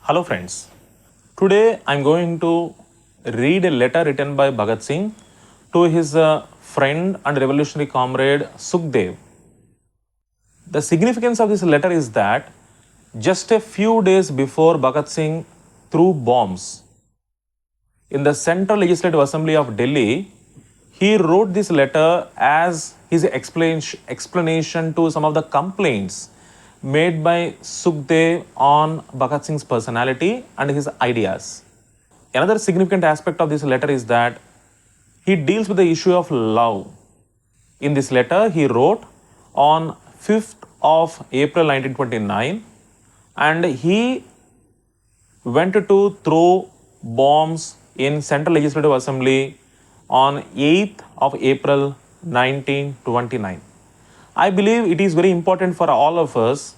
Hello friends. Today I'm going to read a letter written by Bhagat Singh to his friend and revolutionary comrade Sukhdev. The significance of this letter is that just a few days before Bhagat Singh threw bombs in the Central Legislative Assembly of Delhi, he wrote this letter as his explanation to some of the complaints made by Sukhdev on Bhagat Singh's personality and his ideas. Another significant aspect of this letter is that he deals with the issue of love. In this letter, he wrote on 5th of April 1929, and he went to throw bombs in Central Legislative Assembly on 8th of April 1929. I believe it is very important for all of us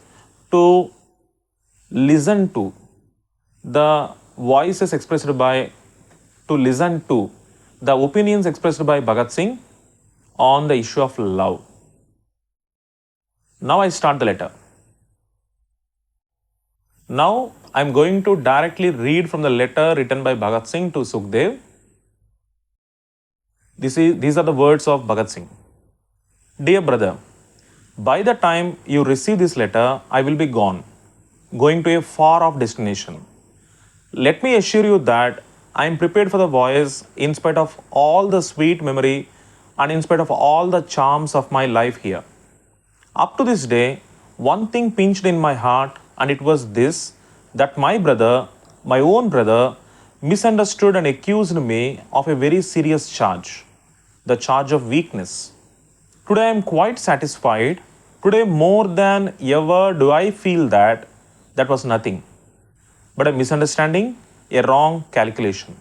to listen to the voices expressed by, to listen to the opinions expressed by Bhagat Singh on the issue of love. Now I start the letter. Now I am going to directly read from the letter written by Bhagat Singh to Sukhdev. These are the words of Bhagat Singh. Dear brother, by the time you receive this letter, I will be gone, going to a far off destination. Let me assure you that I am prepared for the voyage in spite of all the sweet memory and in spite of all the charms of my life here. Up to this day, one thing pinched in my heart, and it was this, that my brother, my own brother, misunderstood and accused me of a very serious charge, the charge of weakness. Today I am quite satisfied. Today, more than ever, do I feel that that was nothing but a misunderstanding, a wrong calculation.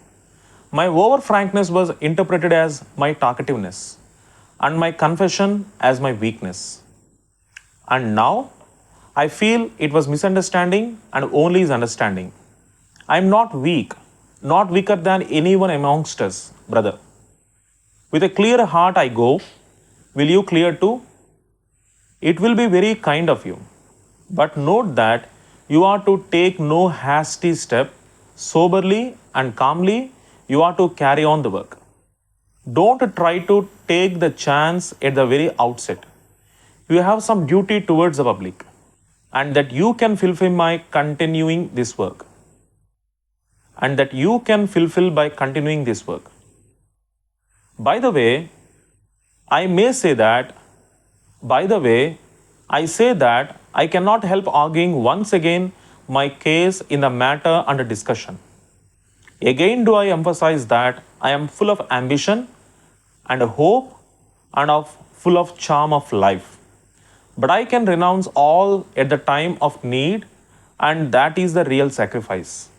My over frankness was interpreted as my talkativeness, and my confession as my weakness. And now I feel it was misunderstanding and only is understanding. I am not weak, not weaker than anyone amongst us, brother. With a clear heart I go. Will you clear too? It will be very kind of you. But note that you are to take no hasty step. Soberly and calmly, you are to carry on the work. Don't try to take the chance at the very outset. You have some duty towards the public, and that you can fulfill by continuing this work. And that you can fulfill by continuing this work. By the way, I may say that, I say that I cannot help arguing once again my case in the matter under discussion. Again, do I emphasize that I am full of ambition and hope and full of charm of life. But I can renounce all at the time of need, and that is the real sacrifice.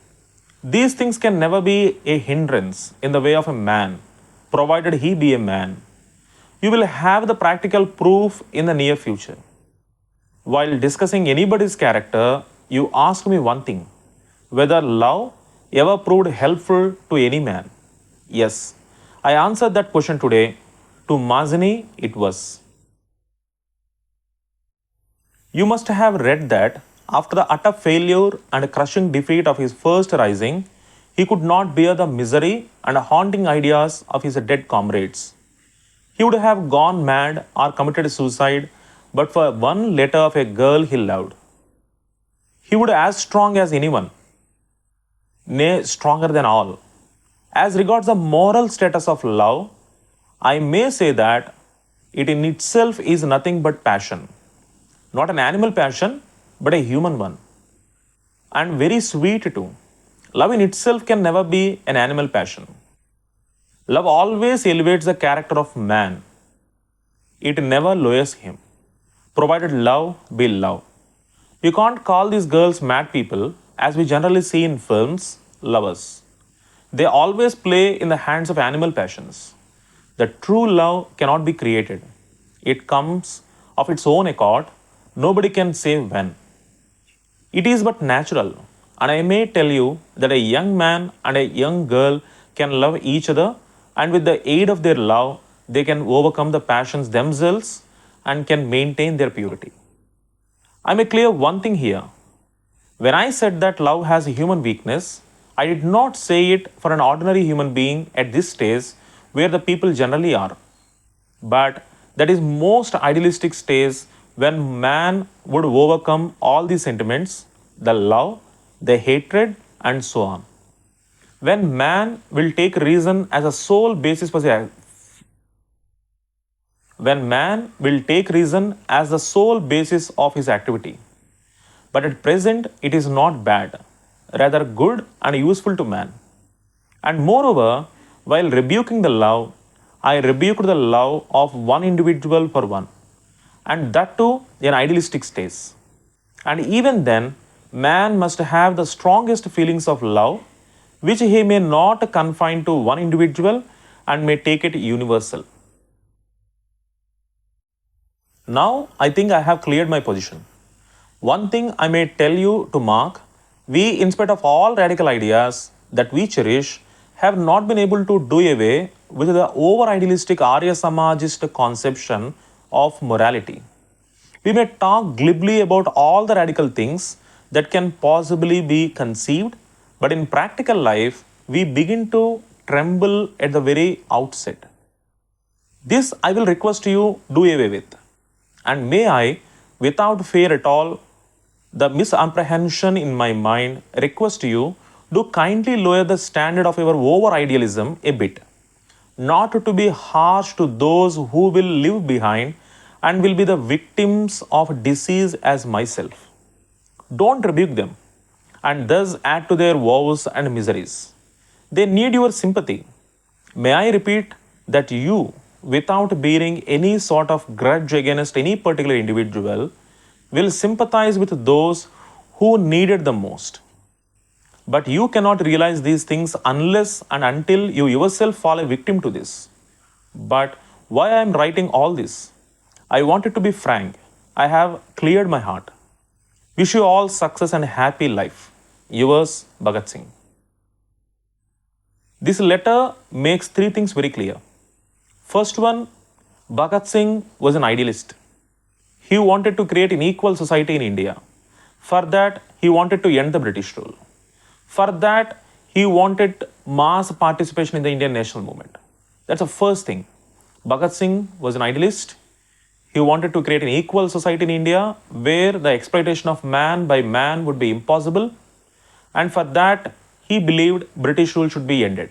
These things can never be a hindrance in the way of a man, provided he be a man. You will have the practical proof in the near future. While discussing anybody's character, you asked me one thing, whether love ever proved helpful to any man. Yes, I answered that question today. To Mazini, it was. You must have read that after the utter failure and crushing defeat of his first rising, he could not bear the misery and haunting ideas of his dead comrades. He would have gone mad or committed suicide but for one letter of a girl he loved. He would as strong as anyone, nay, stronger than all. As regards the moral status of love, I may say that it in itself is nothing but passion. Not an animal passion, but a human one. And very sweet too. Love in itself can never be an animal passion. Love always elevates the character of man. It never lowers him, provided love be love. You can't call these girls mad people, as we generally see in films, lovers. They always play in the hands of animal passions. The true love cannot be created. It comes of its own accord. Nobody can say when. It is but natural, and I may tell you that a young man and a young girl can love each other, and with the aid of their love, they can overcome the passions themselves and can maintain their purity. I may clear one thing here. When I said that love has a human weakness, I did not say it for an ordinary human being at this stage where the people generally are, but that is most idealistic stage when man would overcome all these sentiments, the love, the hatred, and so on. When man will take reason as a sole basis for the when man will take reason as the sole basis of his activity. But at present, it is not bad, rather good and useful to man. And moreover, while rebuking the love, I rebuked the love of one individual for one, and that too in idealistic stage. And even then, man must have the strongest feelings of love, which he may not confine to one individual and may take it universal. Now, I think I have cleared my position. One thing I may tell you to mark, we, in spite of all radical ideas that we cherish, have not been able to do away with the over idealistic Arya Samajist conception of morality. We may talk glibly about all the radical things that can possibly be conceived, but in practical life, we begin to tremble at the very outset. This I will request you do away with. And may I, without fear at all, the misapprehension in my mind, request you do kindly lower the standard of your over idealism a bit, not to be harsh to those who will live behind and will be the victims of disease as myself. Don't rebuke them and thus add to their woes and miseries. They need your sympathy. May I repeat that you, without bearing any sort of grudge against any particular individual, will sympathize with those who need it the most. But you cannot realize these things unless and until you yourself fall a victim to this. But why I am writing all this? I wanted to be frank. I have cleared my heart. Wish you all success and happy life. Yours, Bhagat Singh. This letter makes three things very clear. First one, Bhagat Singh was an idealist. He wanted to create an equal society in India. For that, he wanted to end the British rule. For that, he wanted mass participation in the Indian national movement. That's the first thing. Bhagat Singh was an idealist. He wanted to create an equal society in India where the exploitation of man by man would be impossible. And for that, he believed British rule should be ended.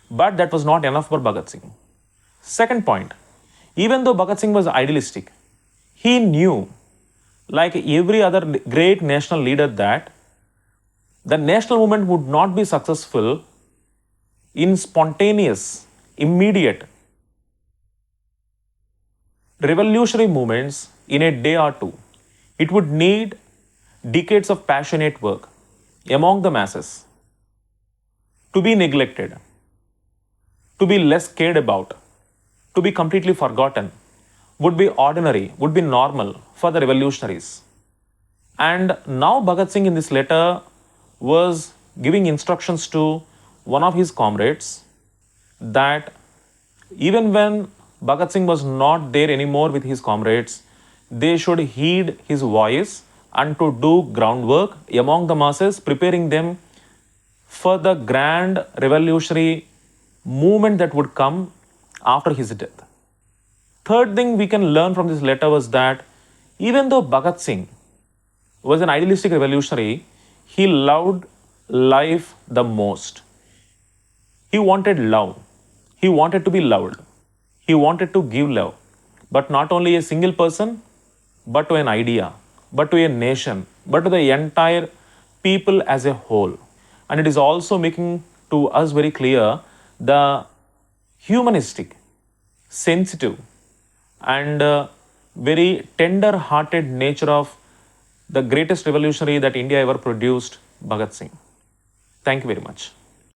But that was not enough for Bhagat Singh. Second point, even though Bhagat Singh was idealistic, he knew, like every other great national leader, that the national movement would not be successful in spontaneous, immediate, revolutionary movements in a day or two. It would need decades of passionate work among the masses, to be neglected, to be less cared about, to be completely forgotten, would be ordinary, would be normal for the revolutionaries. And now Bhagat Singh in this letter was giving instructions to one of his comrades that even when Bhagat Singh was not there anymore with his comrades, they should heed his voice and to do groundwork among the masses, preparing them for the grand revolutionary movement that would come after his death. Third thing we can learn from this letter was that even though Bhagat Singh was an idealistic revolutionary, he loved life the most. He wanted love. He wanted to be loved. He wanted to give love. But not only a single person, but to an idea, but to a nation, but to the entire people as a whole. And it is also making to us very clear the humanistic, sensitive, and very tender hearted nature of the greatest revolutionary that India ever produced, Bhagat Singh. Thank you very much.